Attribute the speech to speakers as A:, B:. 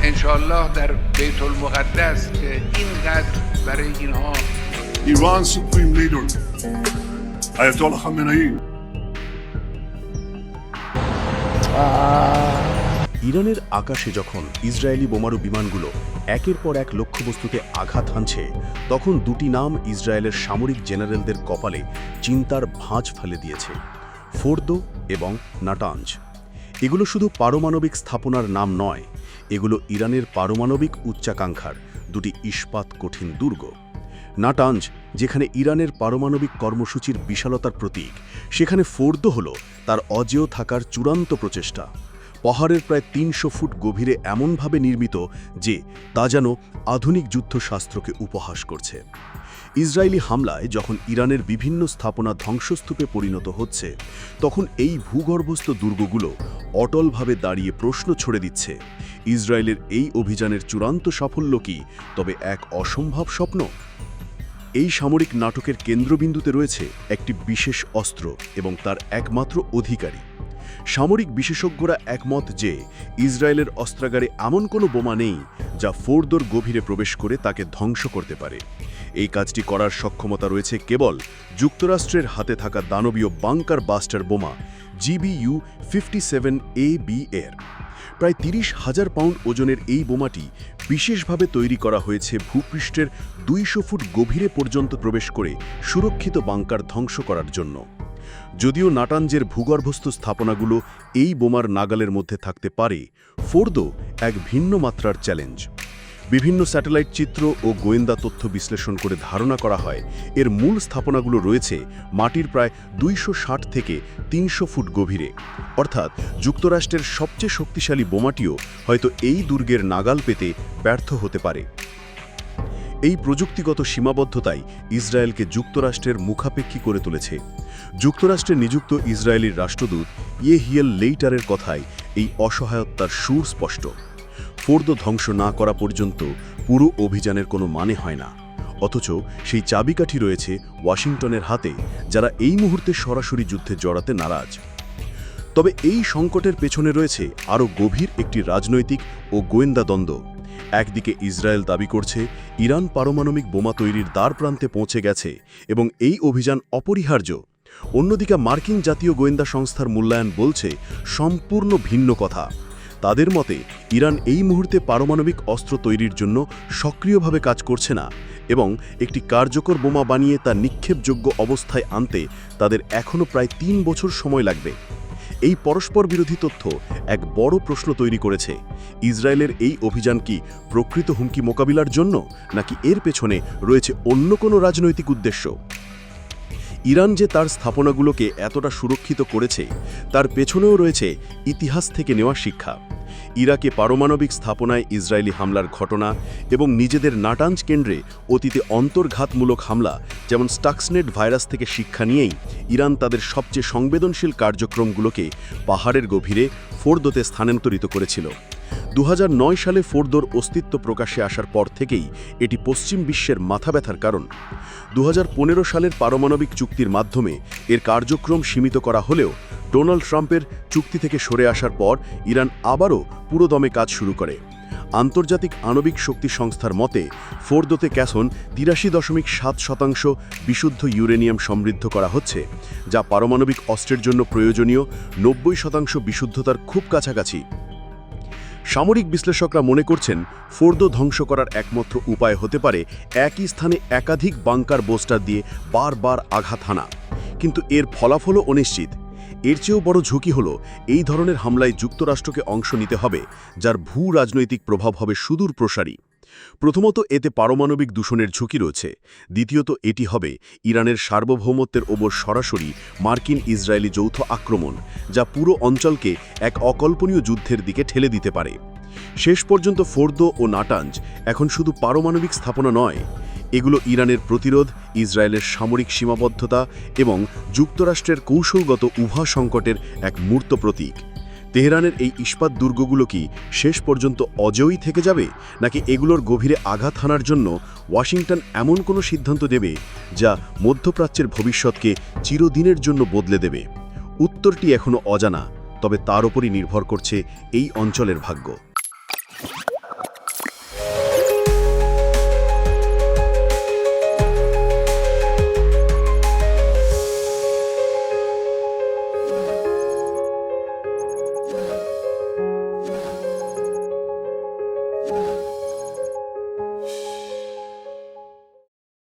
A: انشالله در بیت المقدس که اینقدر برای اینها
B: Iran's supreme leader, Ayatollah Khamenei.
C: ইরানের আকাশে যখন ইসরায়েলি বোমারু বিমানগুলো একের পর এক লক্ষ্যবস্তুতে আঘাত হানছে, তখন দুটি নাম ইসরায়েলের সামরিক জেনারেলদের কপালে চিন্তার ভাঁজ ফেলে দিয়েছে: ফোর্দো এবং নাটাঞ্জ। এগুলো শুধু পারমাণবিক স্থাপনার নাম নয়, এগুলো ইরানের পারমাণবিক উচ্চাকাঙ্ক্ষার দুটি ইস্পাত কঠিন দুর্গ। নাটাঞ্জ যেখানে ইরানের পারমাণবিক কর্মসূচির বিশালতার প্রতীক, সেখানে ফোর্দো হল তার অজেয় থাকার চূড়ান্ত প্রচেষ্টা। পাহাড়ের প্রায় ৩০০ ফুট গভীরে এমনভাবে নির্মিত যে তা যেন আধুনিক যুদ্ধশাস্ত্রকে উপহাস করছে। ইসরায়েলি হামলায় যখন ইরানের বিভিন্ন স্থাপনা ধ্বংসস্তূপে পরিণত হচ্ছে, তখন এই ভূগর্ভস্থ দুর্গগুলো অটলভাবে দাঁড়িয়ে প্রশ্ন ছড়ে দিচ্ছে: ইসরায়েলের এই অভিযানের চূড়ান্ত সাফল্য কি তবে এক অসম্ভব স্বপ্ন? এই সামরিক নাটকের কেন্দ্রবিন্দুতে রয়েছে একটি বিশেষ অস্ত্র এবং তার একমাত্র অধিকারী। সামরিক বিশেষজ্ঞরা একমত যে ইসরায়েলের অস্ত্রাগারে এমন কোনো বোমা নেই যা ফোর্দোর গভীরে প্রবেশ করে তাকে ধ্বংস করতে পারে। এই কাজটি করার সক্ষমতা রয়েছে কেবল যুক্তরাষ্ট্রের হাতে থাকা দানবীয় বাংকার বাস্টার বোমা GBU-57AB এর। প্রায় ৩০,০০০ পাউন্ড ওজনের এই বোমাটি বিশেষভাবে তৈরি করা হয়েছে ভূপৃষ্ঠের ২০০ ফুট গভীরে পর্যন্ত প্রবেশ করে সুরক্ষিত বাংকার ধ্বংস করার জন্য। যদিও নাটাঞ্জের ভূগর্ভস্থ স্থাপনাগুলো এই বোমার নাগালের মধ্যে থাকতে পারে, ফোর্দো এক ভিন্ন মাত্রার চ্যালেঞ্জ। বিভিন্ন স্যাটেলাইট চিত্র ও গোয়েন্দা তথ্য বিশ্লেষণ করে ধারণা করা হয় এর মূল স্থাপনাগুলো রয়েছে মাটির প্রায় ২৬০ থেকে ৩০০ ফুট গভীরে। অর্থাৎ যুক্তরাষ্ট্রের সবচেয়ে শক্তিশালী বোমাটিও হয়তো এই দুর্গের নাগাল পেতে ব্যর্থ হতে পারে। এই প্রযুক্তিগত সীমাবদ্ধতাই ইসরায়েলকে যুক্তরাষ্ট্রের মুখাপেক্ষী করে তুলেছে। যুক্তরাষ্ট্রে নিযুক্ত ইসরায়েলির রাষ্ট্রদূত ইয়েহিয়েল লেইটারের কথায় এই অসহায়তার সুর স্পষ্ট। ফোর্দো ধ্বংস না করা পর্যন্ত পুরো অভিযানের কোনো মানে হয় না। অথচ সেই চাবিকাঠি রয়েছে ওয়াশিংটনের হাতে, যারা এই মুহূর্তে সরাসরি যুদ্ধে জড়াতে নারাজ। তবে এই সংকটের পেছনে রয়েছে আরও গভীর একটি রাজনৈতিক ও গোয়েন্দা দ্বন্দ্ব। একদিকে ইসরায়েল দাবি করছে ইরান পারমাণবিক বোমা তৈরির দ্বারপ্রান্তে পৌঁছে গেছে এবং এই অভিযান অপরিহার্য। অন্যদিকে মার্কিন জাতীয় গোয়েন্দা সংস্থার মূল্যায়ন বলছে সম্পূর্ণ ভিন্ন কথা। তাদের মতে ইরান এই মুহূর্তে পারমাণবিক অস্ত্র তৈরির জন্য সক্রিয়ভাবে কাজ করছে না এবং একটি কার্যকর বোমা বানিয়ে তা নিক্ষেপযোগ্য অবস্থায় আনতে তাদের এখনও প্রায় ৩ বছর সময় লাগবে। এই পরস্পর বিরোধী তথ্য এক বড় প্রশ্ন তৈরি করেছে: ইসরায়েলের এই অভিযান কি প্রকৃত হুমকি মোকাবিলার জন্য, নাকি এর পেছনে রয়েছে অন্য কোনো রাজনৈতিক উদ্দেশ্য? ইরান যে তার স্থাপনাগুলোকে এতটা সুরক্ষিত করেছে, তার পেছনেও রয়েছে ইতিহাস থেকে নেওয়া শিক্ষা। ইরাকে পারমাণবিক স্থাপনায় ইসরায়েলি হামলার ঘটনা এবং নিজেদের নাটাঞ্জ কেন্দ্রে অতীতে অন্তর্ঘাতমূলক হামলা যেমন স্টাক্সনেট ভাইরাস থেকে শিক্ষা নিয়েই ইরান তাদের সবচেয়ে সংবেদনশীল কার্যক্রমগুলোকে পাহাড়ের গভীরে ফোর্দোতে স্থানান্তরিত করেছিল। ২০০৯ সালে ফোর্দোর অস্তিত্ব প্রকাশ্যে আসার পর থেকেই এটি পশ্চিম বিশ্বের মাথা ব্যথার কারণ। ২০১৫ সালের পারমাণবিক চুক্তির মাধ্যমে এর কার্যক্রম সীমিত করা হলেও ডোনাল্ড ট্রাম্পের চুক্তি থেকে সরে আসার পর ইরান আবারও পুরোদমে কাজ শুরু করে। আন্তর্জাতিক আণবিক শক্তি সংস্থার মতে ফোর্দোতে ক্যাসন ৮৩.৭% বিশুদ্ধ ইউরেনিয়াম সমৃদ্ধ করা হচ্ছে, যা পারমাণবিক অস্ত্রের জন্য প্রয়োজনীয় ৯০% বিশুদ্ধতার খুব কাছাকাছি। সামরিক বিশ্লেষকরা মনে করছেন ফোর্দো ধ্বংস করার একমাত্র উপায় হতে পারে একই স্থানে একাধিক বাংকার বোস্টার দিয়ে বারবার আঘাত হানা, কিন্তু এর ফলাফলও অনিশ্চিত। এর চেয়েও বড় ঝুঁকি হল এই ধরনের হামলায় যুক্তরাষ্ট্রকে অংশ নিতে হবে, যার ভূ রাজনৈতিক প্রভাব হবে সুদূর প্রসারী। প্রথমত, এতে পারমাণবিক দূষণের ঝুঁকি রয়েছে। দ্বিতীয়ত, এটি হবে ইরানের সার্বভৌমত্বের ওপর সরাসরি মার্কিন ইসরায়েলি যৌথ আক্রমণ, যা পুরো অঞ্চলকে এক অকল্পনীয় যুদ্ধের দিকে ঠেলে দিতে পারে। শেষ পর্যন্ত ফোর্দো ও নাটাঞ্জ এখন শুধু পারমাণবিক স্থাপনা নয়, এগুলো ইরানের প্রতিরোধ, ইসরায়েলের সামরিক সীমাবদ্ধতা এবং যুক্তরাষ্ট্রের কৌশলগত উভা সংকটের এক মূর্ত প্রতীক। তেহরানের এই ইস্পাত দুর্গগুলো কি শেষ পর্যন্ত অজেয়ই থেকে যাবে, নাকি এগুলোর গভীরে আঘাত হানার জন্য ওয়াশিংটন এমন কোনো সিদ্ধান্ত নেবে যা মধ্যপ্রাচ্যের ভবিষ্যৎকে চিরদিনের জন্য বদলে দেবে? উত্তরটি এখনও অজানা, তবে তার উপরই নির্ভর করছে এই অঞ্চলের ভাগ্য।